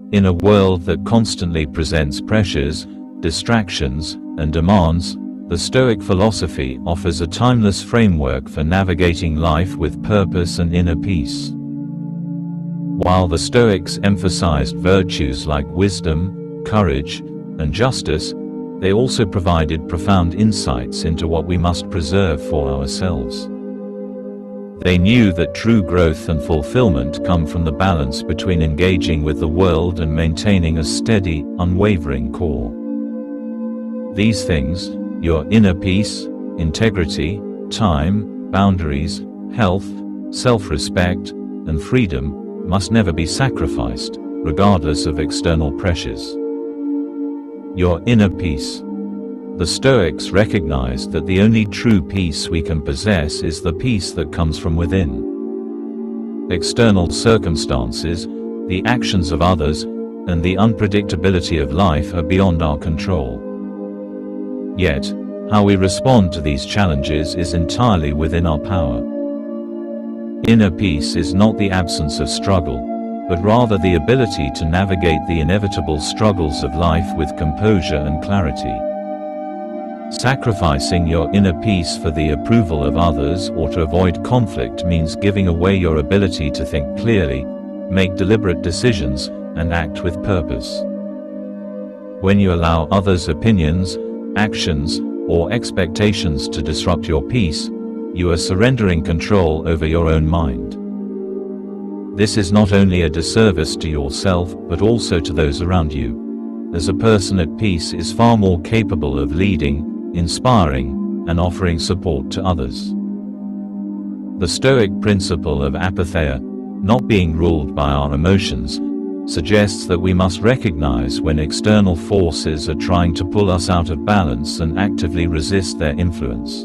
In a world that constantly presents pressures, distractions, and demands, the Stoic philosophy offers a timeless framework for navigating life with purpose and inner peace. While the Stoics emphasized virtues like wisdom, courage, and justice, they also provided profound insights into what we must preserve for ourselves. They knew that true growth and fulfillment come from the balance between engaging with the world and maintaining a steady, unwavering core. These things, your inner peace, integrity, time, boundaries, health, self-respect, and freedom, must never be sacrificed, regardless of external pressures. Your inner peace. The Stoics recognized that the only true peace we can possess is the peace that comes from within. External circumstances, the actions of others, and the unpredictability of life are beyond our control. Yet, how we respond to these challenges is entirely within our power. Inner peace is not the absence of struggle, but rather the ability to navigate the inevitable struggles of life with composure and clarity. Sacrificing your inner peace for the approval of others or to avoid conflict means giving away your ability to think clearly, make deliberate decisions, and act with purpose. When you allow others' opinions, actions, or expectations to disrupt your peace, you are surrendering control over your own mind. This is not only a disservice to yourself but also to those around you, as a person at peace is far more capable of leading, inspiring, and offering support to others. The Stoic principle of apatheia, not being ruled by our emotions, suggests that we must recognize when external forces are trying to pull us out of balance and actively resist their influence.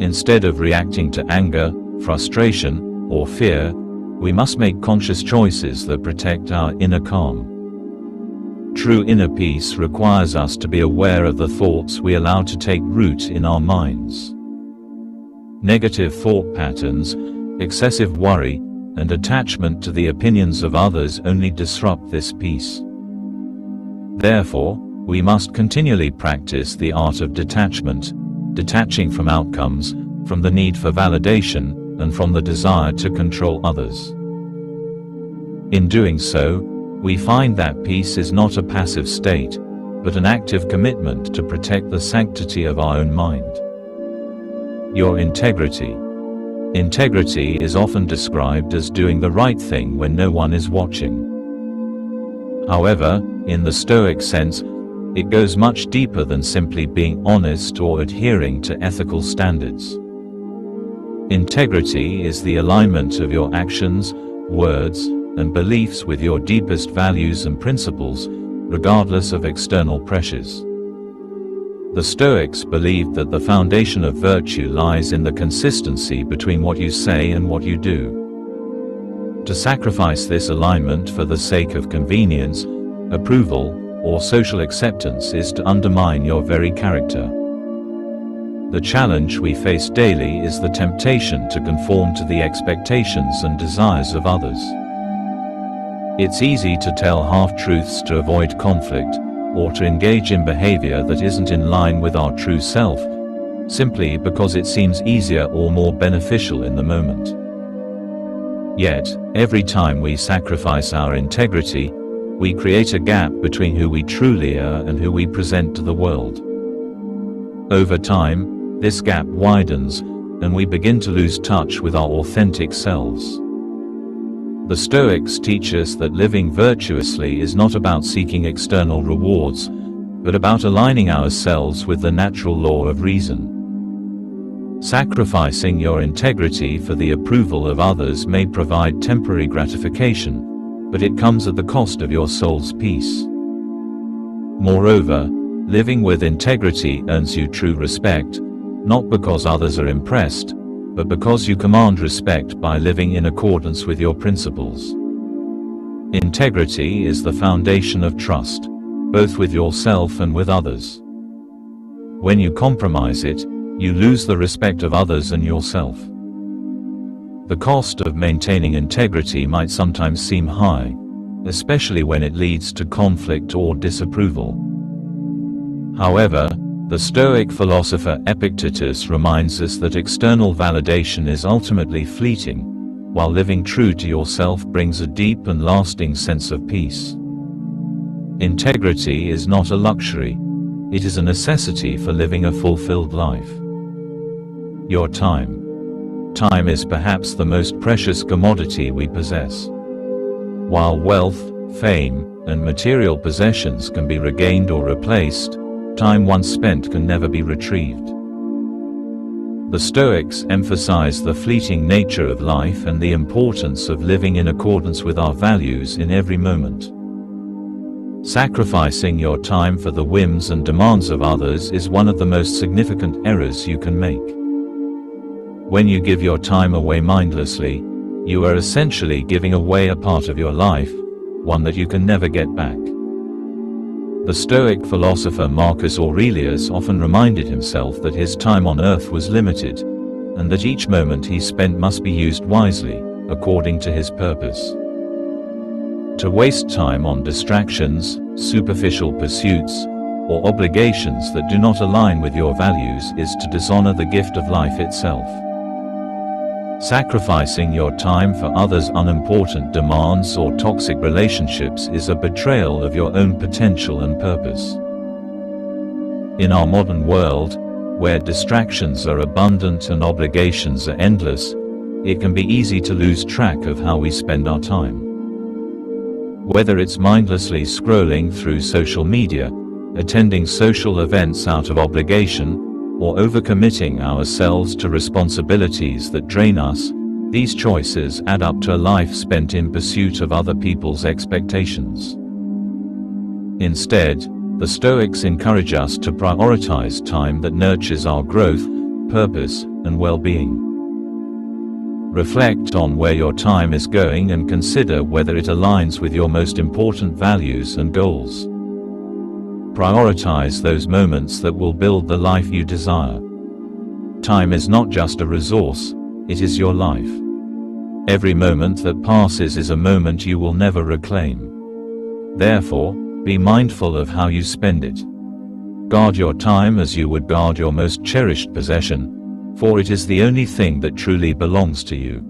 Instead of reacting to anger, frustration, or fear, we must make conscious choices that protect our inner calm. True inner peace requires us to be aware of the thoughts we allow to take root in our minds. Negative thought patterns, excessive worry, and attachment to the opinions of others only disrupt this peace. Therefore, we must continually practice the art of detachment, detaching from outcomes, from the need for validation, and from the desire to control others. In doing so, we find that peace is not a passive state, but an active commitment to protect the sanctity of our own mind. Your integrity. Integrity is often described as doing the right thing when no one is watching. However, in the Stoic sense, it goes much deeper than simply being honest or adhering to ethical standards. Integrity is the alignment of your actions, words, and beliefs with your deepest values and principles, regardless of external pressures. The Stoics believed that the foundation of virtue lies in the consistency between what you say and what you do. To sacrifice this alignment for the sake of convenience, approval, or social acceptance is to undermine your very character. The challenge we face daily is the temptation to conform to the expectations and desires of others. It's easy to tell half-truths to avoid conflict, or to engage in behavior that isn't in line with our true self, simply because it seems easier or more beneficial in the moment. Yet, every time we sacrifice our integrity, we create a gap between who we truly are and who we present to the world. Over time, this gap widens, and we begin to lose touch with our authentic selves. The Stoics teach us that living virtuously is not about seeking external rewards, but about aligning ourselves with the natural law of reason. Sacrificing your integrity for the approval of others may provide temporary gratification, but it comes at the cost of your soul's peace. Moreover, living with integrity earns you true respect, not because others are impressed, but because you command respect by living in accordance with your principles. Integrity is the foundation of trust, both with yourself and with others. When you compromise it, you lose the respect of others and yourself. The cost of maintaining integrity might sometimes seem high, especially when it leads to conflict or disapproval. However, the Stoic philosopher Epictetus reminds us that external validation is ultimately fleeting, while living true to yourself brings a deep and lasting sense of peace. Integrity is not a luxury, it is a necessity for living a fulfilled life. Your time. Time is perhaps the most precious commodity we possess. While wealth, fame, and material possessions can be regained or replaced, time once spent can never be retrieved. The Stoics emphasize the fleeting nature of life and the importance of living in accordance with our values in every moment. Sacrificing your time for the whims and demands of others is one of the most significant errors you can make. When you give your time away mindlessly, you are essentially giving away a part of your life, one that you can never get back. The Stoic philosopher Marcus Aurelius often reminded himself that his time on earth was limited, and that each moment he spent must be used wisely, according to his purpose. To waste time on distractions, superficial pursuits, or obligations that do not align with your values is to dishonor the gift of life itself. Sacrificing your time for others' unimportant demands or toxic relationships is a betrayal of your own potential and purpose. In our modern world, where distractions are abundant and obligations are endless, it can be easy to lose track of how we spend our time. Whether it's mindlessly scrolling through social media, attending social events out of obligation, or overcommitting ourselves to responsibilities that drain us, these choices add up to a life spent in pursuit of other people's expectations. Instead, the Stoics encourage us to prioritize time that nurtures our growth, purpose, and well-being. Reflect on where your time is going and consider whether it aligns with your most important values and goals. Prioritize those moments that will build the life you desire. Time is not just a resource, it is your life. Every moment that passes is a moment you will never reclaim. Therefore, be mindful of how you spend it. Guard your time as you would guard your most cherished possession, for it is the only thing that truly belongs to you.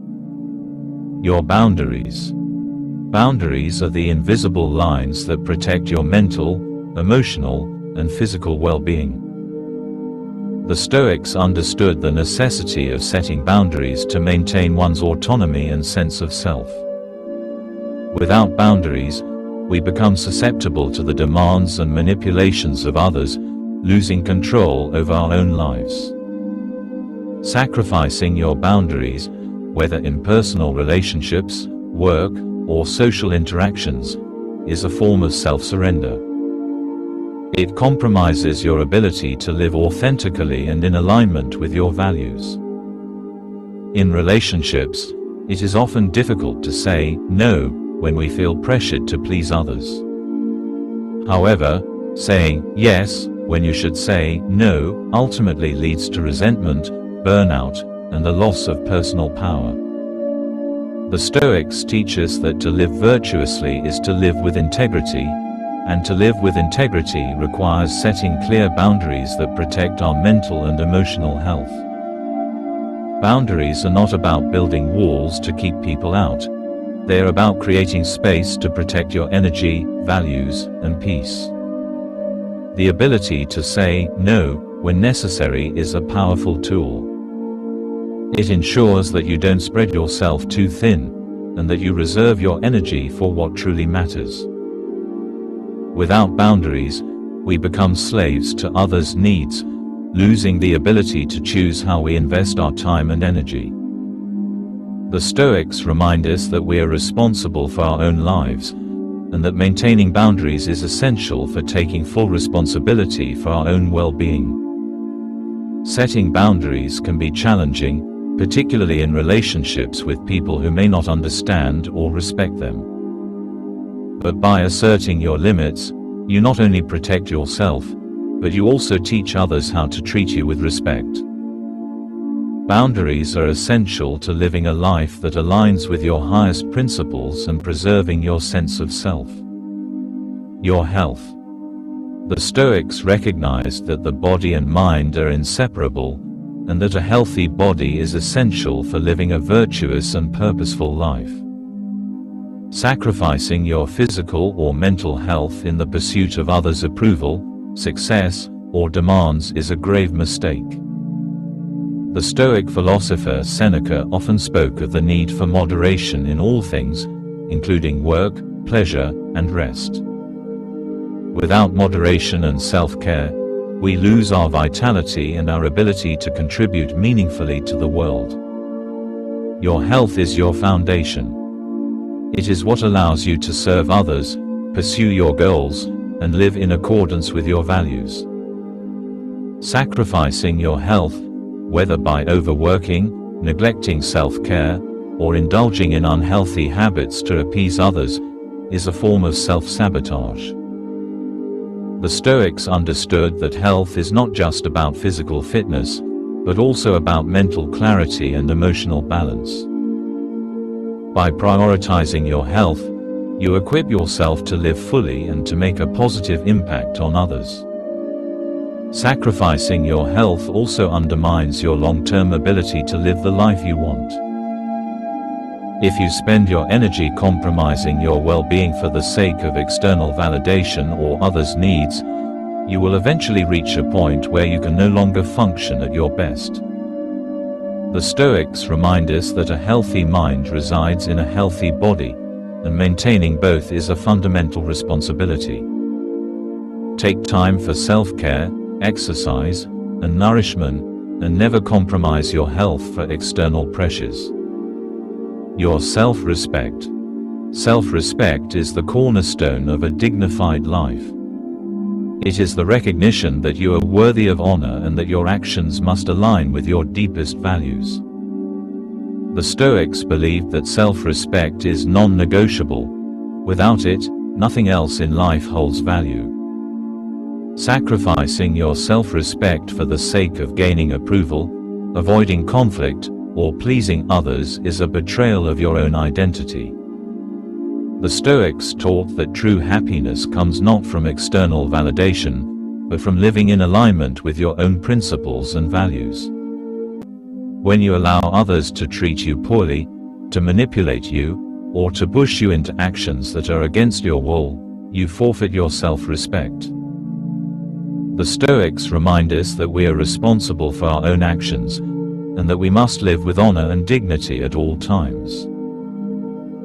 Your boundaries. Boundaries are the invisible lines that protect your mental, emotional, and physical well-being. The Stoics understood the necessity of setting boundaries to maintain one's autonomy and sense of self. Without boundaries, we become susceptible to the demands and manipulations of others, losing control over our own lives. Sacrificing your boundaries, whether in personal relationships, work, or social interactions, is a form of self-surrender. It compromises your ability to live authentically and in alignment with your values. In relationships, it is often difficult to say no when we feel pressured to please others. However, saying yes when you should say no ultimately leads to resentment, burnout, and the loss of personal power. The Stoics teach us that to live virtuously is to live with integrity, and to live with integrity requires setting clear boundaries that protect our mental and emotional health. Boundaries are not about building walls to keep people out. They are about creating space to protect your energy, values, and peace. The ability to say no when necessary is a powerful tool. It ensures that you don't spread yourself too thin, and that you reserve your energy for what truly matters. Without boundaries, we become slaves to others' needs, losing the ability to choose how we invest our time and energy. The Stoics remind us that we are responsible for our own lives, and that maintaining boundaries is essential for taking full responsibility for our own well-being. Setting boundaries can be challenging, particularly in relationships with people who may not understand or respect them. But by asserting your limits, you not only protect yourself, but you also teach others how to treat you with respect. Boundaries are essential to living a life that aligns with your highest principles and preserving your sense of self. Your health. The Stoics recognized that the body and mind are inseparable, and that a healthy body is essential for living a virtuous and purposeful life. Sacrificing your physical or mental health in the pursuit of others' approval, success, or demands is a grave mistake. The Stoic philosopher Seneca often spoke of the need for moderation in all things, including work, pleasure, and rest. Without moderation and self-care, we lose our vitality and our ability to contribute meaningfully to the world. Your health is your foundation. It is what allows you to serve others, pursue your goals, and live in accordance with your values. Sacrificing your health, whether by overworking, neglecting self-care, or indulging in unhealthy habits to appease others, is a form of self-sabotage. The Stoics understood that health is not just about physical fitness, but also about mental clarity and emotional balance. By prioritizing your health, you equip yourself to live fully and to make a positive impact on others. Sacrificing your health also undermines your long-term ability to live the life you want. If you spend your energy compromising your well-being for the sake of external validation or others' needs, you will eventually reach a point where you can no longer function at your best. The Stoics remind us that a healthy mind resides in a healthy body, and maintaining both is a fundamental responsibility. Take time for self-care, exercise, and nourishment, and never compromise your health for external pressures. Your self-respect. Self-respect is the cornerstone of a dignified life. It is the recognition that you are worthy of honor and that your actions must align with your deepest values. The Stoics believed that self-respect is non-negotiable. Without it, nothing else in life holds value. Sacrificing your self-respect for the sake of gaining approval, avoiding conflict, or pleasing others is a betrayal of your own identity. The Stoics taught that true happiness comes not from external validation, but from living in alignment with your own principles and values. When you allow others to treat you poorly, to manipulate you, or to push you into actions that are against your will, you forfeit your self-respect. The Stoics remind us that we are responsible for our own actions, and that we must live with honor and dignity at all times.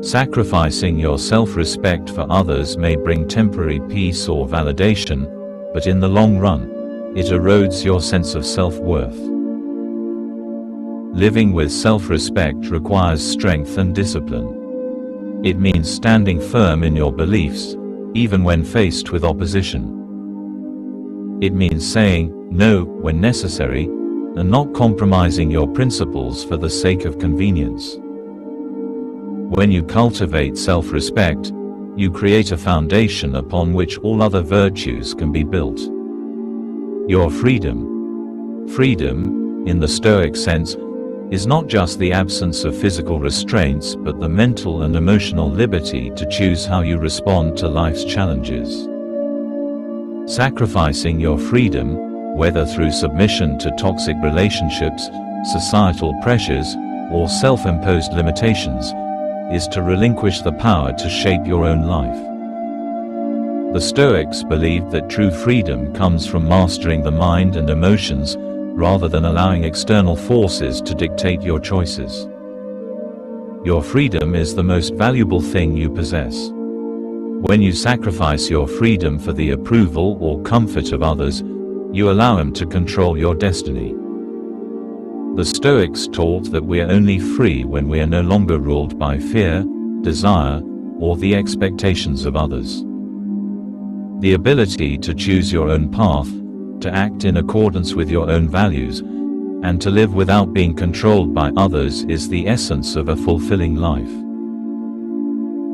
Sacrificing your self-respect for others may bring temporary peace or validation, but in the long run, it erodes your sense of self-worth. Living with self-respect requires strength and discipline. It means standing firm in your beliefs, even when faced with opposition. It means saying no when necessary, and not compromising your principles for the sake of convenience. When you cultivate self-respect, you create a foundation upon which all other virtues can be built. Your freedom. Freedom, in the Stoic sense, is not just the absence of physical restraints but the mental and emotional liberty to choose how you respond to life's challenges. Sacrificing your freedom, whether through submission to toxic relationships, societal pressures, or self-imposed limitations, is to relinquish the power to shape your own life. The Stoics believed that true freedom comes from mastering the mind and emotions, rather than allowing external forces to dictate your choices. Your freedom is the most valuable thing you possess. When you sacrifice your freedom for the approval or comfort of others, you allow them to control your destiny. The Stoics taught that we are only free when we are no longer ruled by fear, desire, or the expectations of others. The ability to choose your own path, to act in accordance with your own values, and to live without being controlled by others is the essence of a fulfilling life.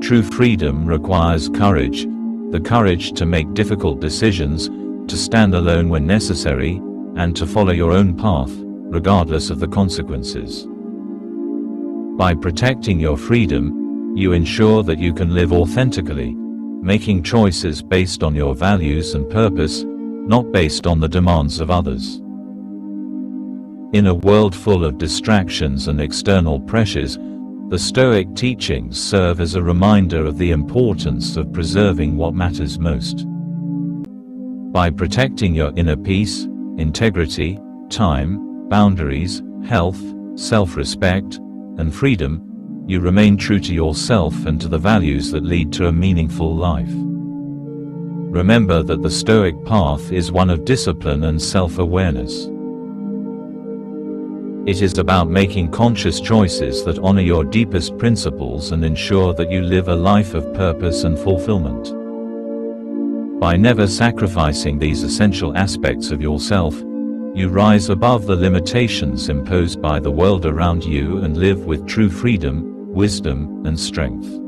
True freedom requires courage, the courage to make difficult decisions, to stand alone when necessary, and to follow your own path, regardless of the consequences. By protecting your freedom, you ensure that you can live authentically, making choices based on your values and purpose, not based on the demands of others. In a world full of distractions and external pressures, the Stoic teachings serve as a reminder of the importance of preserving what matters most. By protecting your inner peace, integrity, time, boundaries, health, self-respect, and freedom, you remain true to yourself and to the values that lead to a meaningful life. Remember that the Stoic path is one of discipline and self-awareness. It is about making conscious choices that honor your deepest principles and ensure that you live a life of purpose and fulfillment. By never sacrificing these essential aspects of yourself, you rise above the limitations imposed by the world around you and live with true freedom, wisdom, and strength.